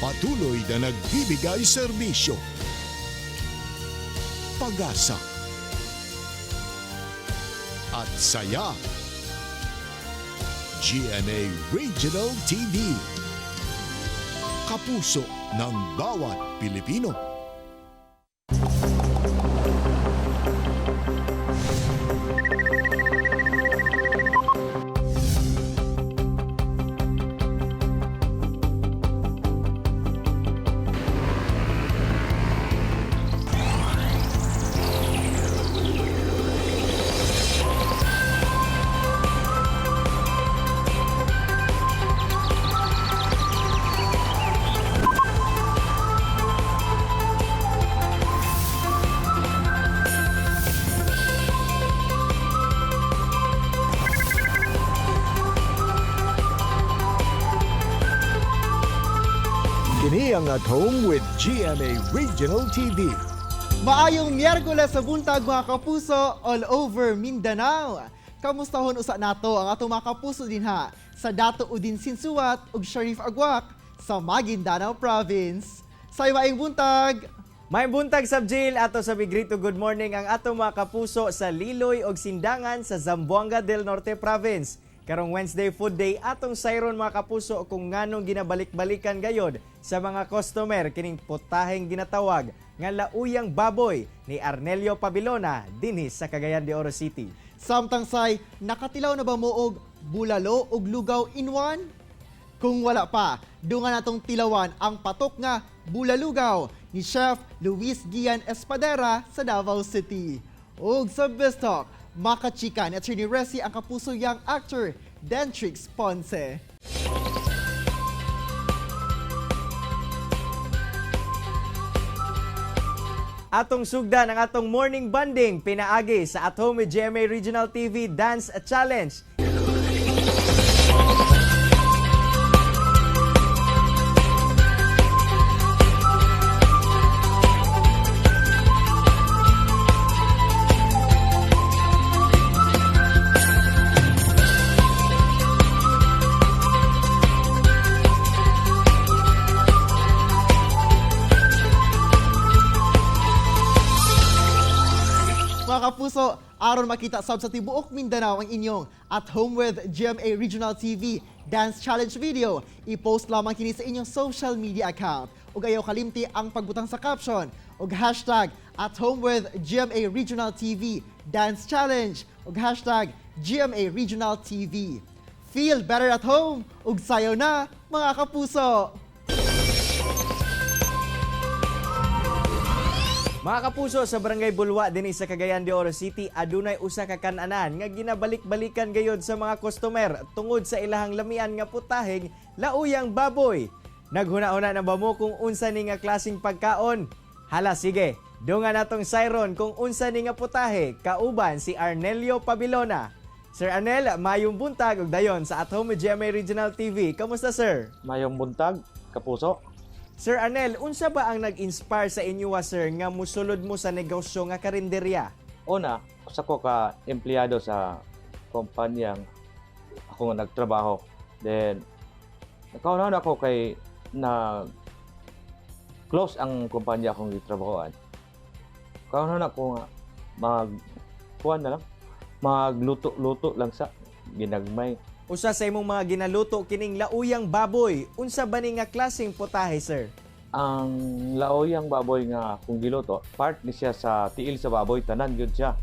Patuloy na nagbibigay serbisyo. Pag-asa at saya. GMA Regional TV. Kapuso ng bawat Pilipino. Kini ang At Home with GMA Regional TV. Maayong Miyerkules sa buntag mga kapuso all over Mindanao. Kamustahon usa nato ang atong mga kapuso dinha sa Dato Udin Sinsuat ug Sharif Agwak sa Maguindanao Province. Sa maayong buntag. May buntag sabjil ato sa Bigrito good morning ang atong mga kapuso sa Liloy ug Sindangan sa Zamboanga del Norte Province. Karong Wednesday Food Day atong sayron mga kapuso kung nganong ginabalik-balikan gayod sa mga customer kining putaheng ginatawag nga lauyang baboy ni Arnelio Pabilona dinhi sa Cagayan de Oro City. Samtang say, nakatilaw na ba mo og bulalo ug lugaw in one? Kung wala pa, dungan natong tilawan ang patok nga bulalugaw ni Chef Luis Gian Espadera sa Davao City. Ug sa Bistok, makachika ni Attorney Resi ang kapuso yang actor Dentrix Ponce. Atong sugdan ang atong morning banding pinaagi sa At Home with GMA Regional TV Dance Challenge. Mga kapuso, aron makita sab sa tibuok Mindanao ang inyong At Home with GMA Regional TV Dance Challenge video, i-post lamang kini sa inyong social media account. Ug ayaw kalimti ang pagbutang sa caption ug hashtag At Home with GMA Regional TV Dance Challenge ug hashtag GMA Regional TV. Feel better at home ug sayo na mga kapuso! Mga kapuso sa Barangay Bulwa dinhi sa Cagayan de Oro City adunay usa ka kan-anan nga ginabalik-balikan gayod sa mga customer tungod sa ilahang lamian nga putaheng lauyang baboy. Naghuna-una na ba mo kung unsa ni nga klaseng pagkaon? Hala sige, dungan natong sayron kung unsa ni nga putahe kauban si Arnelio Pabilona. Sir Arnel, mayong buntag ug dayon sa At Home with GMA Regional TV. Kamusta sir? Mayong buntag, kapuso. Sir Arnel, unsa ba ang nag-inspire sa inyo sir nga musulod mo sa negosyo nga karinderya? Una, usa ko ka empleyado sa kumpanyang ako nga nagtrabaho. Then, nakaunahon ako kay na close ang kumpanya akong gitrabahoan. Kaunahan ako nga magluto-luto lang sa ginagmay. Usa sa imong mga ginaluto kining lauyang baboy, unsa ba ni nga klaseng putahe sir? Ang laoyang baboy nga kung giluto, part ni siya sa tiil sa baboy, tanan yun siya.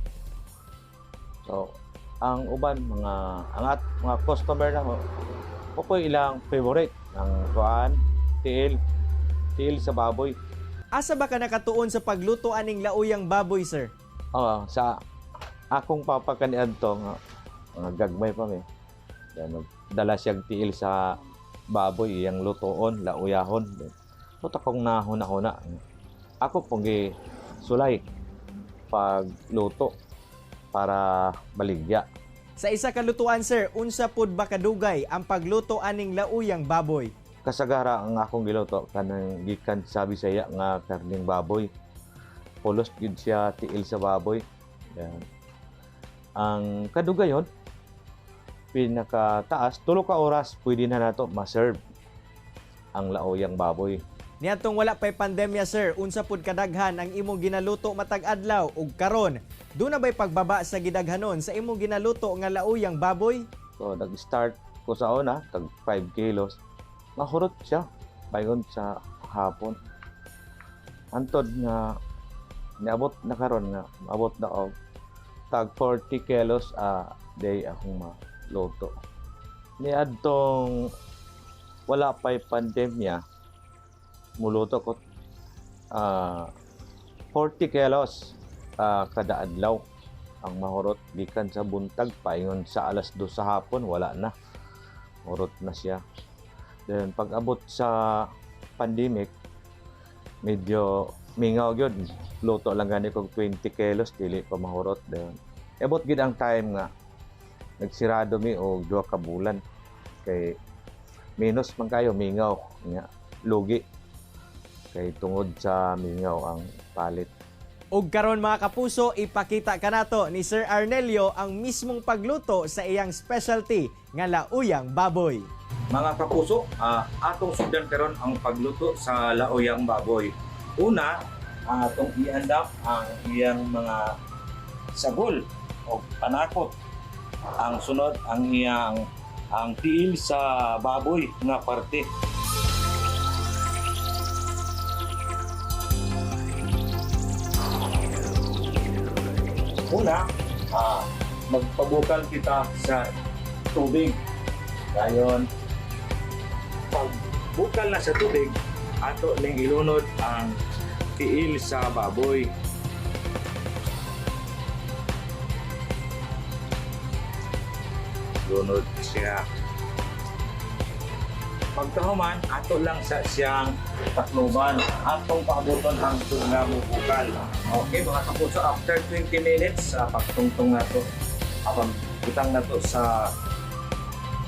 So, ang uban mga customer na ko ilang favorite ang kuan, tiil sa baboy. Asa ba ka nakatuon sa pagluto aning lauyang baboy sir? Sa akong papakaniadto nga gagmay pa mi. Yan, dala siyang tiil sa baboy, iyang lutoon, lauyahon. Puta kong nahuna-huna. Ako pong sulay pagluto para baligya. Sa isa ka lutuan sir, unsa pud ba kadugay ang pagluto aning lauyang baboy? Kasagara ang akong giluto kanang gikan sa Bisaya nga karning baboy. Pulos gid siya tiil sa baboy. Yan. Ang kadugayon pinakataas 3 ka oras pwede na nato ma-serve. ang lauyang baboy. Niadtong wala pay pandemya sir, unsa pud kadaghan ang imong ginaluto matag adlaw ug karon? Do na ba'y pagbaba sa gidaghanon sa imong ginaluto nga lauyang baboy? So nag-start ko sa una tag 5 kilos. Mahurot siya bayon sa hapon. Antod nga niabot na karon nga abot na og tag 40 kilos a day akong maluto. Niadtong wala pay pandemya, muluto ko 40 kilos kada adlaw ang mahurot gikan sa buntag paingon sa alas 2 sa hapon wala na, hurot na siya. Then pag abot sa pandemic medyo mingaw gyud, luto lang gani kog 20 kilos dili pa mahurot. Then abot gid ang time nga nagsirado mi og 2 ka bulan kay minus man kayo mingaw nga lugi kay tungod sa mingaw ang palit. Ug karon mga kapuso, ipakita kanato ni Sir Arnelio ang mismong pagluto sa iyang specialty nga lauyang baboy. Mga kapuso, atong sundan karon ang pagluto sa lauyang baboy. Una, atong iandam ang iyang mga sagol o panakot. Ang sunod ang iyang tiil sa baboy nga parte. Una, magpabukal kita sa tubig. Dayon, pag bukal na sa tubig, ato ning ilunod ang tiil sa baboy. Lunod siya. Pagkahuman, ato lang sa siyang takloban. Atong paabuton ang nga mubukal. Okay, mga kapuso, after 20 minutes, pagtungtong na to, abang butang na to sa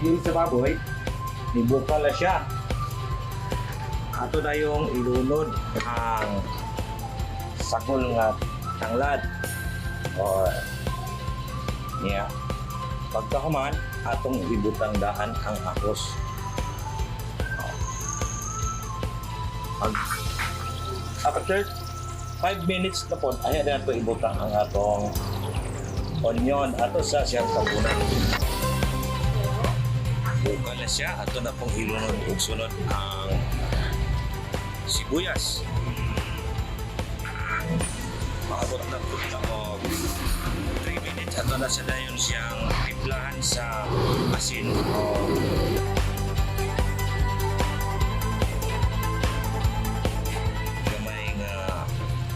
tiil sa baboy, nibukal na siya. Ato na yung ilunod ang sakol nga tanglad. O, niya. Pagkahuman, atong ibutang daan ang ahos. After 5 minutes na po, ayan na ito ibutang ang atong onion ato sa siyang sabunan. Bukal na siya, ato na pong ilunod ug sunod ang sibuyas. Paabot na po na og 3 minutes, ato na sa dayon siyang timplahan sa asin o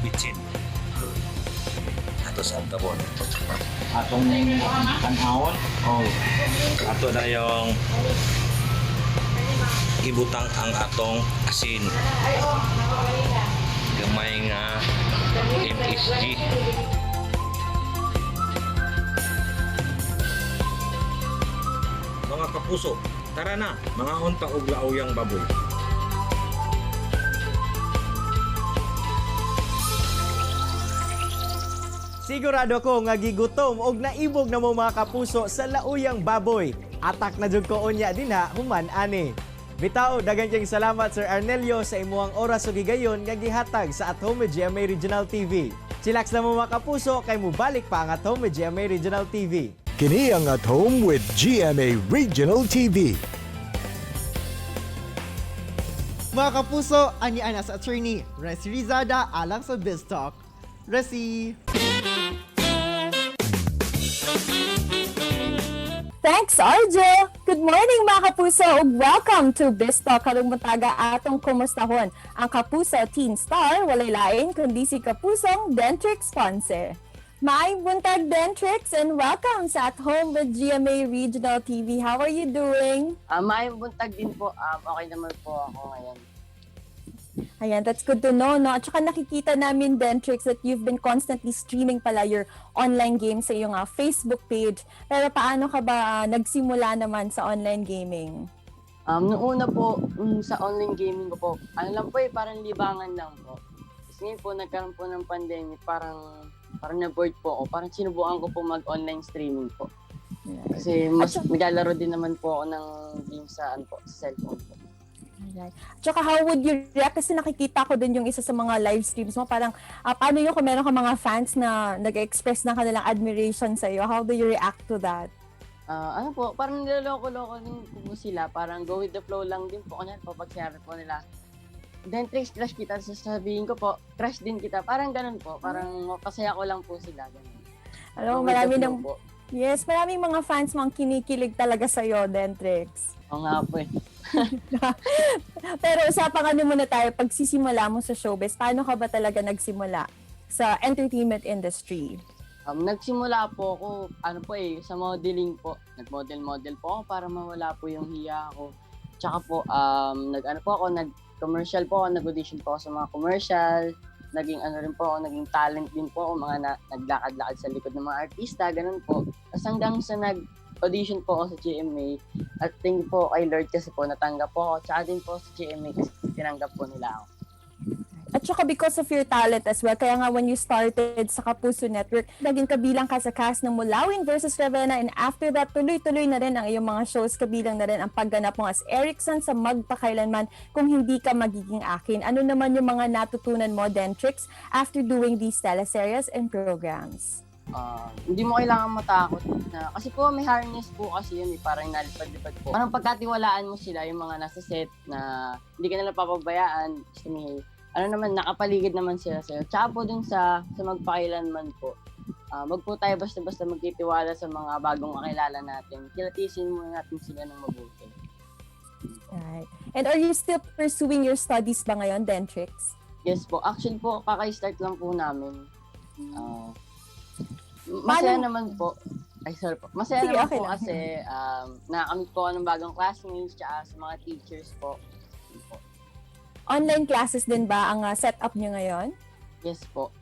bitsin. Ato sa tabon. Atong anahon o ato na yung ibutang ang atong asin. Gamay nga MSG. Mga kapuso, tara na, mga unta og lauyang baboy. Sigurado ko nga gigutom og naibog na mo mga kapuso sa lauyang baboy. Atak na jud ko unya dinha human ani. Bitaw, daghang kayong salamat Sir Arnelio sa imuhang oras ug gigayon nga gihatag sa At Home with GMA Regional TV. Chillax na mo mga kapuso kay mubalik pa ang At Home with GMA Regional TV. Kini ang At Home with GMA Regional TV. Mga kapuso, ani-ana sa attorney Resi Rizada alang sa BizTalk. Resi! Thanks, Arjo! Good morning mga kapuso ug welcome to BizTalk. Karong buntaga atong kumustahon ang Kapuso Teen Star, walay lain kundi si Kapusong Dentrix Ponce. Maayong buntag Dentrix and welcome sa At Home with GMA Regional TV. How are you doing? Maayong buntag din po. Okay naman po ako ngayon. Ayan, that's good to know, no? At saka nakikita namin, Dentrix, that you've been constantly streaming pala your online games sa iyong Facebook page. Pero paano ka ba nagsimula naman sa online gaming? Noong una po, sa online gaming ko po, ano lang po parang libangan lang po. Kasi ngayon po, nagkaroon po ng pandemic, parang na-bored po ako. Parang sinubukan ko po mag-online streaming po. Kasi mas naglalaro din naman po ako ng games sa, sa cellphone po. Right. Tsaka how would you react? Kasi nakikita ko din yung isa sa mga live streams mo. Parang, paano yung kung meron ka mga fans na nag-express ng kanilang admiration sa'yo? How do you react to that? Ano po, parang niloloko-loko din po sila. Parang go with the flow lang din po. Kanya po, pag sinabi po nila, Dentrix, crush kita. Sasabihin ko po, crush din kita. Parang ganun po. Parang pasaya ko lang po sila. Ganun. Alam mo, Go with the marami flow ng... po. Yes, maraming mga fans mo ang kinikilig talaga sa'yo, Dentrix. Oo nga po eh. Pero usapan muna tayo, pagsisimula mo sa showbiz, paano ka ba talaga nagsimula sa entertainment industry? Nagsimula po ako, sa modeling po. Nag-model po ako para mawala po yung hiya ko. Tsaka po, nag-commercial po ako, nag-audition po ako sa mga commercial. Naging naging talent din po ako, mga naglakad-lakad sa likod ng mga artista, ganun po. Tapos hanggang sa nag-audition po ako sa GMA, at thank you po kay Lord kasi po natanggap po ako, tsaka din po sa GMA kasi tinanggap po nila ako. At saka because of your talent as well, kaya nga when you started sa Kapuso Network, naging kabilang ka sa cast ng Mulawin versus Ravenna, and after that, tuloy-tuloy na rin ang iyong mga shows, kabilang na rin ang pagganap mo as Erickson sa Magpakailanman Kung Hindi Ka Magiging Akin. Ano naman yung mga natutunan mo, Dentrix, after doing these teleseries and programs? Hindi mo kailangan matakot na, kasi po may harness po kasi yun, parang nalipad-lipad po. Parang pagkatiwalaan mo sila, yung mga nasa set na hindi ka nila papabayaan, kasi nakapaligid naman sila sa'yo. Tsaka po dun sa Magpakailanman po, wag po tayo basta-basta magtitiwala sa mga bagong kakilala natin. Kilatisin muna natin sila ng mabuti. Right. And are you still pursuing your studies ba ngayon, Dentrix? Yes po. Actually po, kaka-start lang po namin. Masaya naman po. Ay, sorry po. Masaya Sige, naman okay po lang. kasi nakakamit po ako ng bagong classmates tsaka sa mga teachers po. Online classes din ba ang setup niyo ngayon? Yes po.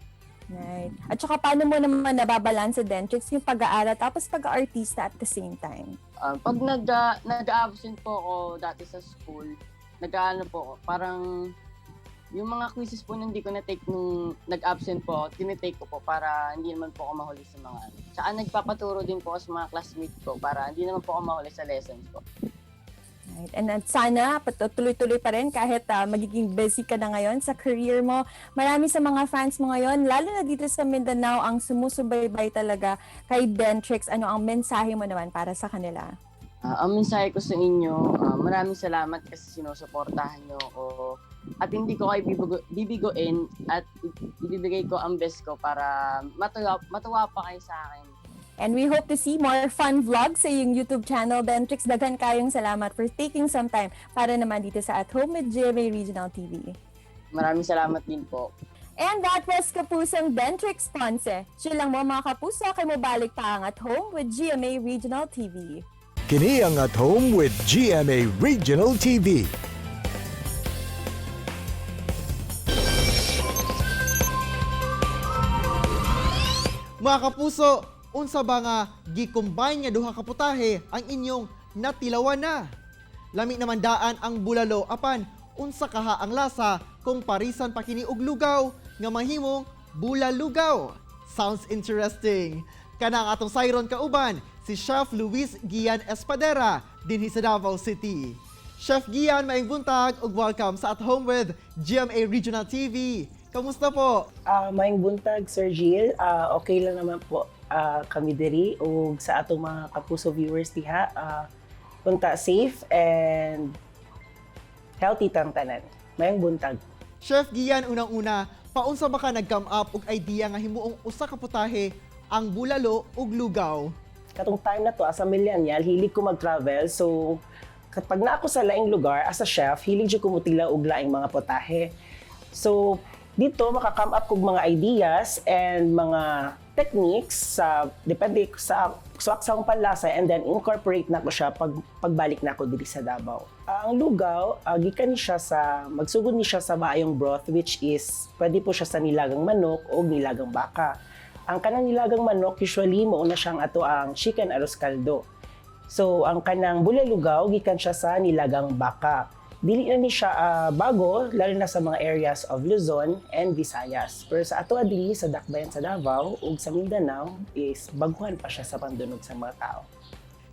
Right. At saka paano mo naman nababalance sa Dentrix yung pag-aaral tapos pag-artista at the same time? Pag nag-absent po ako dati sa school, parang yung mga quizzes po na hindi ko na-take nung nag-absent po ako, tinitake ko po para hindi naman po ako mahuli sa mga Tsaka nagpapaturo din po ako sa mga classmates ko para hindi naman po ako mahuli sa lessons po. Right. And sana tuloy-tuloy pa rin kahit magiging busy ka na ngayon sa career mo. Marami sa mga fans mo ngayon, lalo na dito sa Mindanao, ang sumusubaybay talaga kay Dentrix. Ano ang mensahe mo naman para sa kanila? Ang mensahe ko sa inyo, maraming salamat kasi sinusuportahan nyo ako. At hindi ko kayo bibigoin at ibibigay ko ang best ko para matuwa pa kayo sa akin. And we hope to see more fun vlogs sa iyong YouTube channel, Dentrix. Daghan kayong salamat for taking some time para naman dito sa At Home with GMA Regional TV. Maraming salamat din po. And that was Kapusang Dentrix Ponce. Siya lang mo mga kapuso, kay mo balik pa ang At Home with GMA Regional TV. Kini ang At Home with GMA Regional TV. Mga kapuso, unsa ba nga gi-combine nga duha ka putahe ang inyong natilawan na? Lami naman daan ang bulalo apan unsa kaha ang lasa kung parisan pa kini og lugaw nga mahimong bulalugaw. Sounds interesting. Kana ang atong sayron kauban si Chef Luis Gian Espadera dinhi sa Davao City. Chef Gian, maayong buntag ug welcome sa At Home with GMA Regional TV. Kamusta po? Maayong buntag, Sir Gil. Okay lang naman po kami diri ug sa atong mga kapuso viewers diha. Punta safe and healthy tang tanan. Maayong buntag. Chef Gian, unang-una, paunsa ba ka nag-come up og idea nga himuong usa ka putahe ang bulalo ug lugaw? Katong time na to, as a millennial, hilig ko mag-travel. So, kapag na ako sa laing lugar, as a chef, hilig ko mutila og laing mga putahe. So, dito maka-come up kog mga ideas and mga techniques sa depende sa aksang panlasa and then incorporate na ko siya pagbalik na ko diri sa Davao. Ang lugaw, gikan ni siya sa magsugod ni siya sa maayong broth, which is pwede po siya sa nilagang manok o nilagang baka. Ang kanang nilagang manok usually mauna siyang ato ang chicken arroz caldo. So ang kanang bulalugaw gikan siya sa nilagang baka. Dili na ni siya bago, lalo na sa mga areas of Luzon and Visayas. Pero sa ato adili sa Dakbayan sa Davao ug sa Mindanao is baguhan pa siya sa pandunog sa mga tao.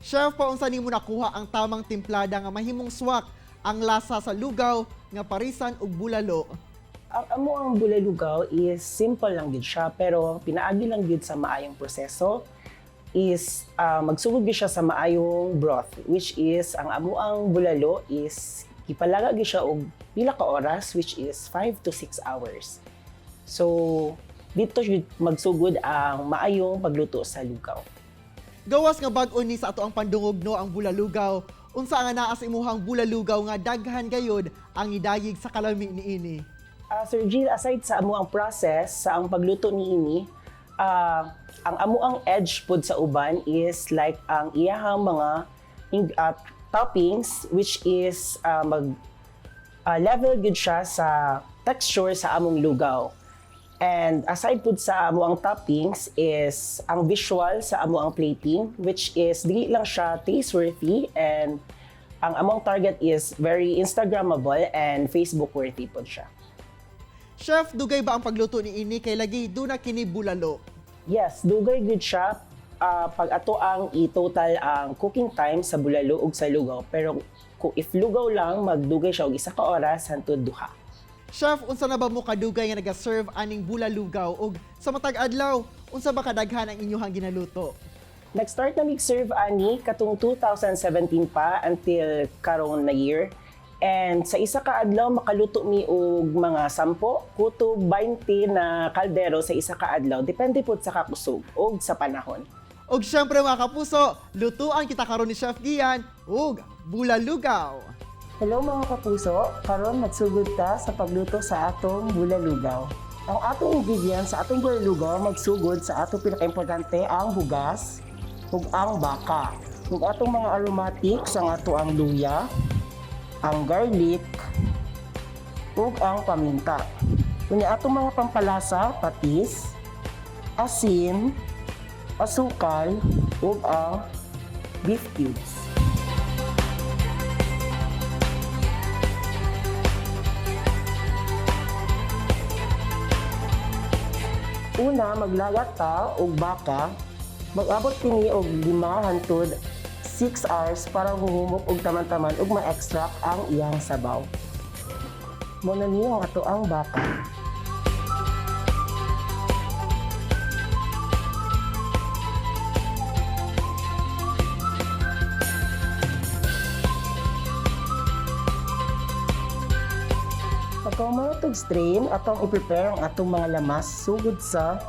Chef, paunsa nimo nakuha ang tamang timplada nga mahimong swak ang lasa sa lugaw nga parisan ug bulalo. Ang amo ang bulalugaw is simple lang gid siya pero pinaagi lang gid sa maayong proseso is magsugod gid siya sa maayong broth which is ang amo ang bulalo is ipalaga gid siya og pila ka oras which is 5 to 6 hours. So dito jud magsugod ang maayong pagluto sa lugaw. Gawas nga bag-o ni sa ato ang pandungog no ang bulalugaw. Unsa nga naa sa imuhang bulalugaw nga daghan gayud ang idayig sa kalami niini? Sir Jill, aside sa amo ang process sa ang pagluto niini, ang amo ang edge pod sa uban is like ang iyahang mga toppings which is level good siya sa texture sa among lugaw. And aside pod sa amo ang toppings is ang visual sa amo ang plating which is dili lang siya taste worthy and ang among target is very Instagrammable and Facebook worthy pod siya. Chef, dugay ba ang pagluto niini kay lagi duna kini bulalo? Yes, dugay gud siya pag ato ang i-total ang cooking time sa bulalo ug sa lugaw. Pero kung if lugaw lang, magdugay siya og 1 ka oras hangtod 2. Chef, unsa na ba mo kadugay nga naga-serve aning bulalugaw ug sa matag adlaw, unsa ba kadaghan ang inyong ginaluto? Nag-start na mig-serve ani katong 2017 pa until karong na year. And sa isa ka adlaw makaluto mi og mga 10 kutob 20 na kaldero sa isa ka adlaw depende pod sa kakusog og sa panahon. Og syempre mga kapuso, lutuan kita karon ni Chef Gian ug bulalugaw. Hello mga kapuso, karon magsugod ta sa pagluto sa atong bulalugaw. Ang atong ingredients sa atong bulalugaw magsugod sa atong pinakaimportante ang bugas ug ang baka. Ug atong mga aromatics ang ato ang luya, ang garlic, ug ang paminta. Kunya atong mga pampalasa, patis, asin, asukal, ug ang beef cubes. Una, maglagat ta og baka, mag-abot kini og 5 hangtod 6 hours para humumok og taman-taman ug ma-extract ang iyang sabaw. Muna niyo ato ang baka. Pagka umarotog strain, atong i-prepare ang atong mga lamas sugod sa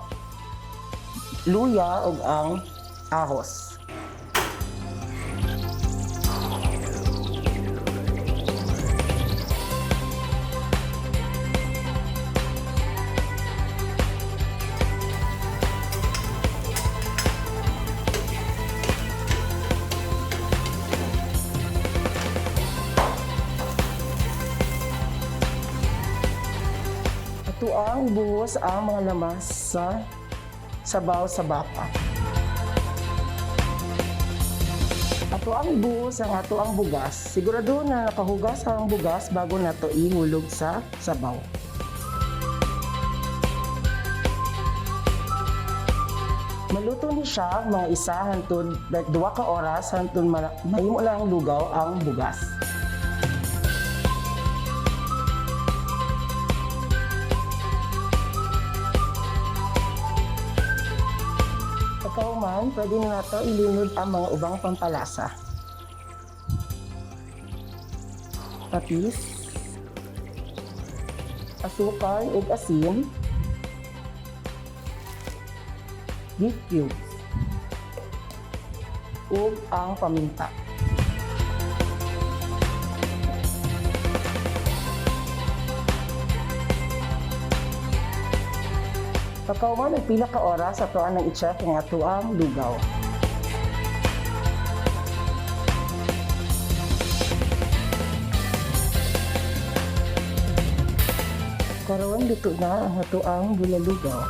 luya ug ang ahos. Ito ang buhos ang mga lamas sa sabaw sa baka. Ato ang buhos ang ato ang bugas. Sigurado na nakahugas ang bugas bago nato ihulog sa sabaw. Maluto ni siya mga 1 hangtod 2 ka oras hangtod mahimo lang lugaw ang bugas. Pagkauman, pwede na nato ilinod ang mga ubang pampalasa. Patis, asukal ug asin, beef cubes, ug ang paminta. Pagkauman, nagpila ka oras ato ang i-check ang ato ang lugaw. Karon luto na ang ato ang bulalugaw.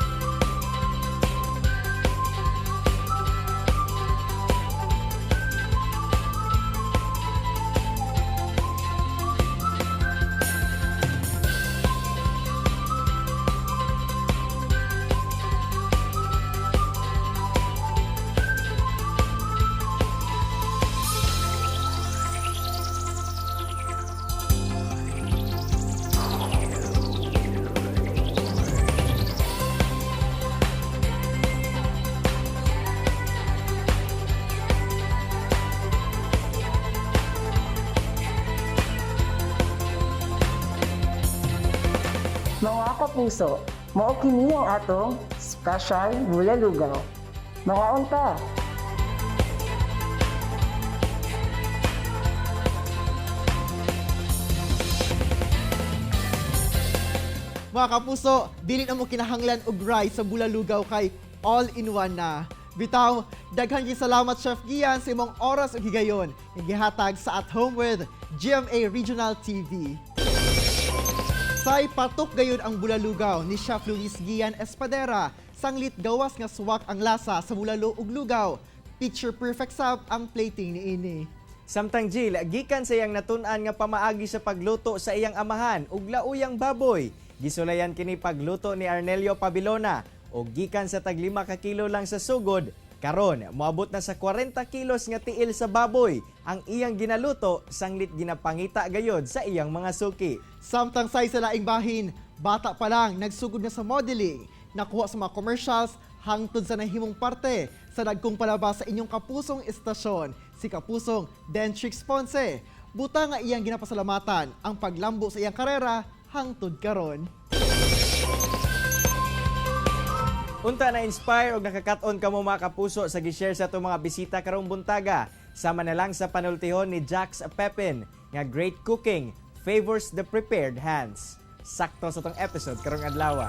Mga kapuso, mao kini ang atong special bulalugaw. Mga unta. Mga kapuso, dili na mo kinahanglan og rice sa bulalugaw kay all-in-one na. Bitaw, daghan gyud salamat Chef Gian sa imong oras ug higayon nga gihatag sa At Home with GMA Regional TV. Say patok gayud ang bulalugaw ni Chef Luis Gian Espadera. Sanglit gawas nga suwak ang lasa sa bulalo ug lugaw. Picture perfect sab ang plating ni ini. Samtang Jill, gikan sa iyang natun-an nga pamaagi sa pagluto sa iyang amahan ug lauyang baboy. Gisulayan kini pagluto ni Arnelio Pabilona o gikan sa tag 5 ka kilo lang sa sugod. Karon, moabot na sa 40 kilos nga tiil sa baboy ang iyang ginaluto sanglit ginapangita gayod sa iyang mga suki. Samtang say sa laing bahin, bata pa lang nagsugod na sa modeling. Nakuha sa mga commercials hangtod sa nahimong parte sa dagkong palabas sa inyong kapusong istasyon, si Kapusong Dentrix Ponce. Buta nga iyang ginapasalamatan ang paglambo sa iyang karera hangtod karon. Unta na inspire og nakakaton kamo mga kapuso sa gi-share sa atong mga bisita karong buntaga. Sama na lang sa panultihon ni Jax Pepin nga great cooking favors the prepared hands. Sakto sa tong episode karong adlaw.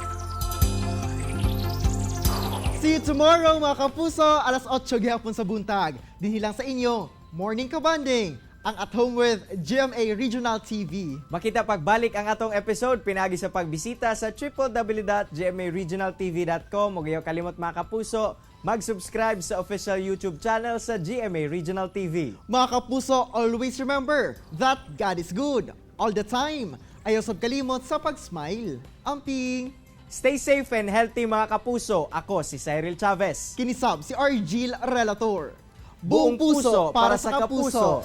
See you tomorrow mga kapuso, alas 8 gihapon sa buntag. Dinhi lang sa inyo, Morning Kabanding, ang At Home with GMA Regional TV. Makita pagbalik ang atong episode pinagi sa pagbisita sa www.gmaregionaltv.com. Ug ayaw kalimot mga kapuso, mag-subscribe sa official YouTube channel sa GMA Regional TV. Mga kapuso, always remember that God is good all the time. Ayaw sab kalimot sa pag-smile. Amping! Stay safe and healthy mga kapuso. Ako si Cyril Chavez. Kinisab si Argil Relator. Buong puso para sa kapuso.